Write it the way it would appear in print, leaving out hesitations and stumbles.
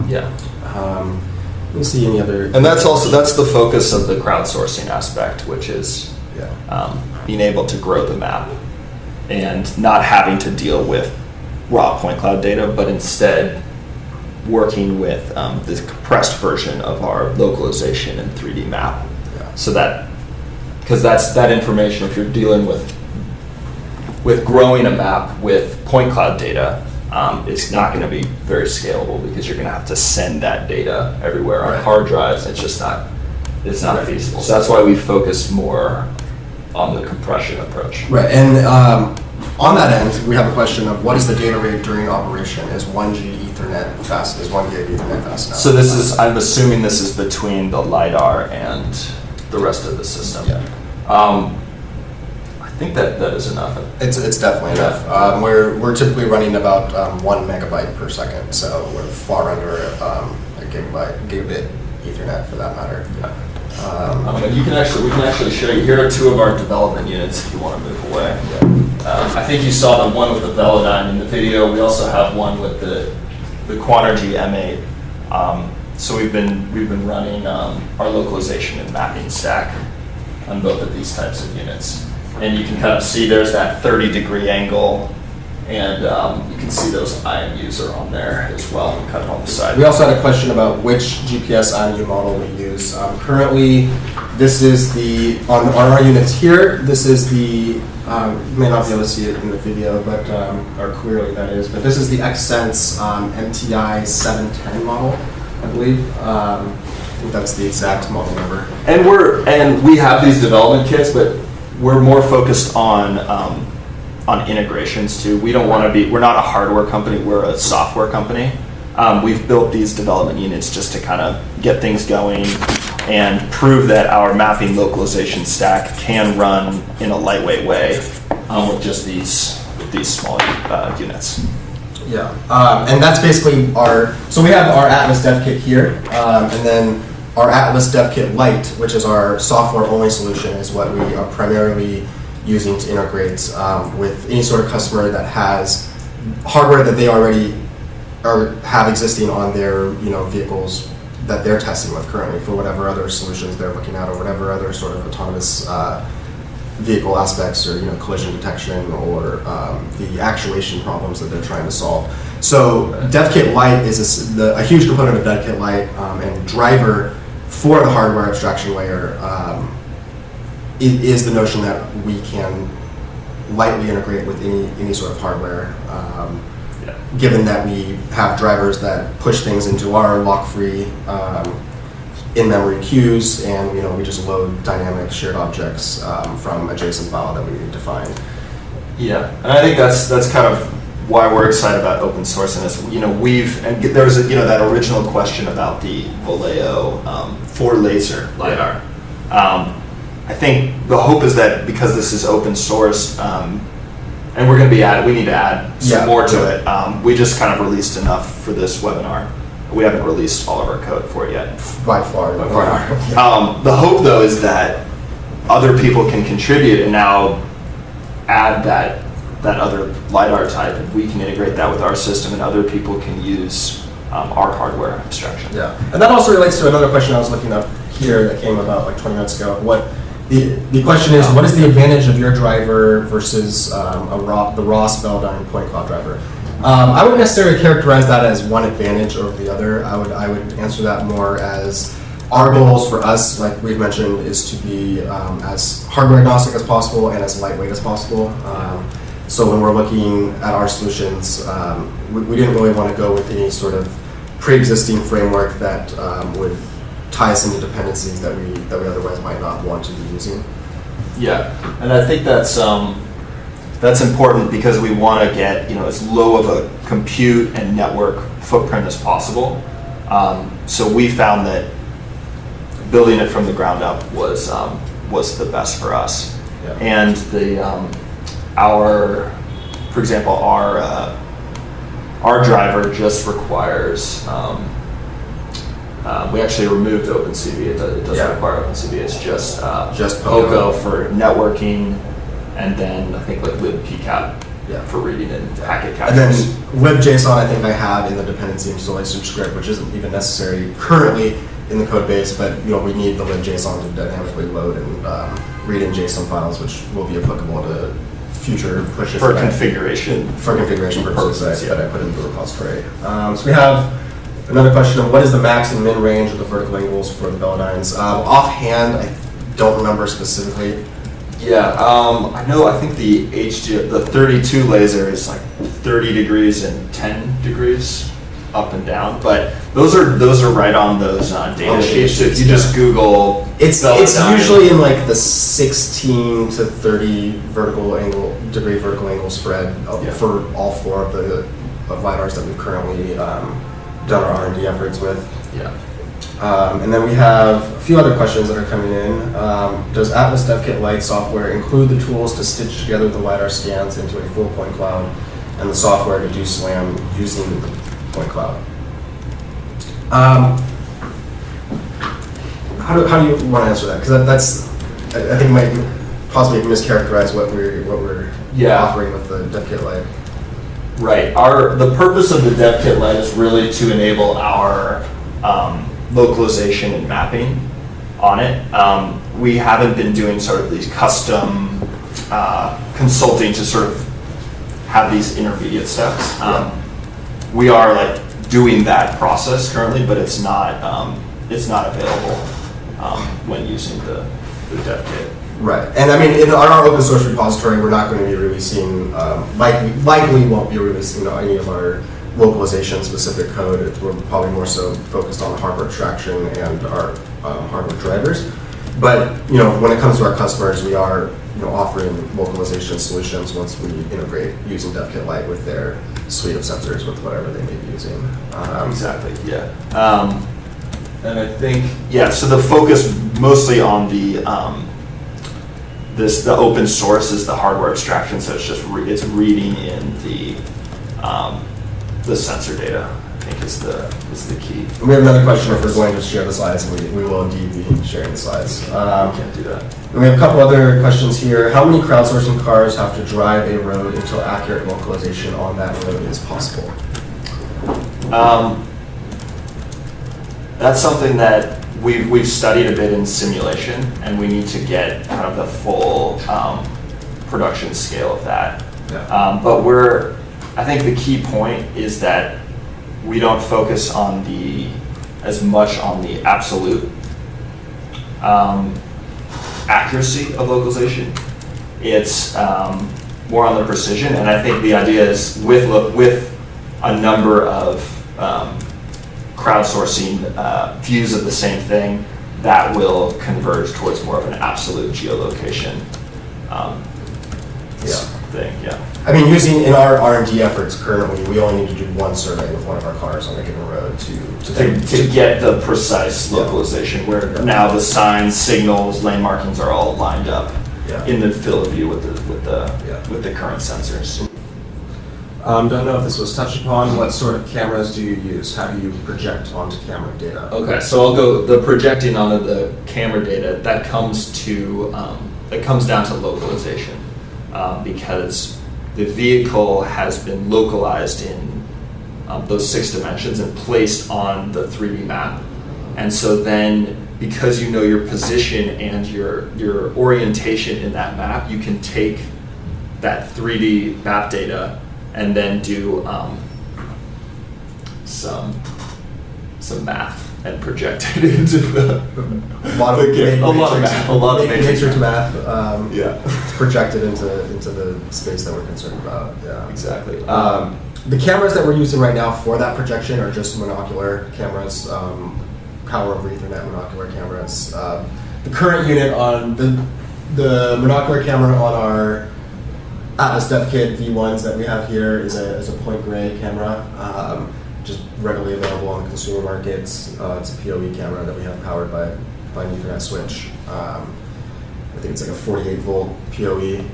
Yeah. Let's see any other. And that's the focus of the crowdsourcing aspect, which is being able to grow the map and not having to deal with raw point cloud data, but instead working with this compressed version of our localization and 3D map. Yeah. So that, because that's that information, if you're dealing with growing a map with point cloud data, it's not going to be very scalable because you're going to have to send that data everywhere on hard drives. It's just not feasible. So that's why we focused more on the compression approach. Right, and on that end, we have a question of what is the data rate during operation? Is 1G Ethernet fast? Is 1 gig Ethernet fast enough? So this is, I'm assuming this is between the LiDAR and the rest of the system. Yeah. I think that is enough. It's definitely enough. We're typically running about 1 megabyte per second, so we're far under a gigabit Ethernet for that matter. Yeah. And we can actually show you. Here are two of our development units if you want to move away. Yeah. I think you saw the one with the Velodyne in the video. We also have one with the Quanergy M8. So we've been running our localization and mapping stack on both of these types of units. And you can kind of see there's that 30-degree angle, and you can see those IMUs are on there as well, kind of on the side. We also had a question about which GPS IMU model we use. Currently, this is on our units here, this is the, you may not be able to see it in the video, but, or clearly that is, but this is the XSense MTI 710 model, I believe. I think that's the exact model number. And we have these development kits, but we're more focused on integrations too. We don't want to be, we're not a hardware company, we're a software company. We've built these development units just to kind of get things going and prove that our mapping localization stack can run in a lightweight way with just these small units. Yeah, and that's basically so we have our Atlas DevKit here, and then our Atlas DevKit Lite, which is our software-only solution, is what we are primarily using to integrate with any sort of customer that has hardware that they already have existing on their vehicles that they're testing with currently for whatever other solutions they're looking at or whatever other sort of autonomous vehicle aspects or collision detection or the actuation problems that they're trying to solve. So DevKit Lite is a huge component of DevKit Lite and driver for the hardware abstraction layer is the notion that we can lightly integrate with any sort of hardware, given that we have drivers that push things into our lock-free in-memory queues, and we just load dynamic shared objects from a JSON file that we define. Yeah, and I think that's kind of why we're excited about open sourcing this. There was that original question about the Vallejo 4-laser LiDAR. I think the hope is that because this is open source, and we're going to we need to add some more to it. We just kind of released enough for this webinar. We haven't released all of our code for it yet. By far. The hope, though, is that other people can contribute and now add that other LiDAR type, and we can integrate that with our system, and other people can use our hardware abstraction. Yeah, and that also relates to another question I was looking up here that came about like 20 minutes ago. The question is, what is the advantage of your driver versus the Ross Velodyne point cloud driver? I wouldn't necessarily characterize that as one advantage over the other. I would answer that more as our goals for us, like we've mentioned, is to be as hardware agnostic as possible and as lightweight as possible. So when we're looking at our solutions, we didn't really want to go with any sort of pre-existing framework that would tie us into dependencies that we otherwise might not want to be using. Yeah, and I think that's important because we want to get as low of a compute and network footprint as possible. So we found that building it from the ground up was the best for us. Yeah. And for example, our driver just requires. We actually removed OpenCV. It doesn't require OpenCV. It's just POCO for networking, and then I think like libpcap Yeah. for reading in packet And captures. then libjson I think I have in the dependency installation script, which isn't even necessary currently in the code base, but we need the libjson to dynamically load and read in JSON files, which will be applicable to future pushes for configuration. For configuration purposes yeah. that I put into the repository. So we have another question of what is the max and min range of the vertical angles for the Velodynes? Offhand, I don't remember specifically. Yeah, I think the the 32 laser is like 30 degrees and 10 degrees up and down, but those are right on those data sheets. So if you just Google, it's usually in like the 16 to 30 degree vertical angle spread for all four of the LiDARs that we've currently done our R&D efforts with. Yeah. And then we have a few other questions that are coming in. Does Atlas DevKit Lite software include the tools to stitch together the LiDAR scans into a full point cloud and the software to do SLAM using the point cloud? How do you want to answer that? Because that's I think might possibly mischaracterize what we're offering with the DevKit Lite. Right. The purpose of the DevKit Lite is really to enable our localization and mapping on it. We haven't been doing sort of these custom consulting to sort of have these intermediate steps. We are like doing that process currently, but it's not available when using the DevKit. Right, and I mean, in our open source repository, we're not going to be releasing, likely won't be releasing any of our localization specific code. We're probably more so focused on hardware abstraction and our hardware drivers. But when it comes to our customers, we are offering localization solutions once we integrate using DevKit Lite with their suite of sensors with whatever they may be using. Exactly. Yeah. And I think so the focus mostly on the the open source is the hardware abstraction, so it's just it's reading in the sensor data. I think is the key. We have another question if we're going to share the slides, and we will indeed be sharing the slides. We can't do that. We have a couple other questions here. How many crowdsourcing cars have to drive a road until accurate localization on that road is possible? That's something that we've studied a bit in simulation, and we need to get kind of the full production scale of that. Yeah. But I think the key point is that we don't focus on as much on the absolute accuracy of localization. It's more on the precision, and I think the idea is with a number of crowdsourcing views of the same thing, that will converge towards more of an absolute geolocation thing. Yeah. I mean, in our R&D efforts currently, we only need to do one survey with one of our cars on a given road to get the precise localization, where now the signs, signals, lane markings are all lined up in the field of view with the current sensors. Don't know if this was touched upon. What sort of cameras do you use? How do you project onto camera data? Okay, so I'll go the projecting onto the camera data. That comes down to localization because the vehicle has been localized in those 6 dimensions and placed on the 3D map, and so then because you know your position and your orientation in that map, you can take that 3D map data and then do some math and project it into a lot of matrix math. Projected into the space that we're concerned about. Yeah, exactly. The cameras that we're using right now for that projection are just monocular cameras, power over Ethernet monocular cameras. The current unit on the monocular camera on our Atlas DevKit V1s that we have here is a point gray camera, just readily available on the consumer markets. It's a PoE camera that we have powered by an Ethernet switch. I think it's like a 48 volt PoE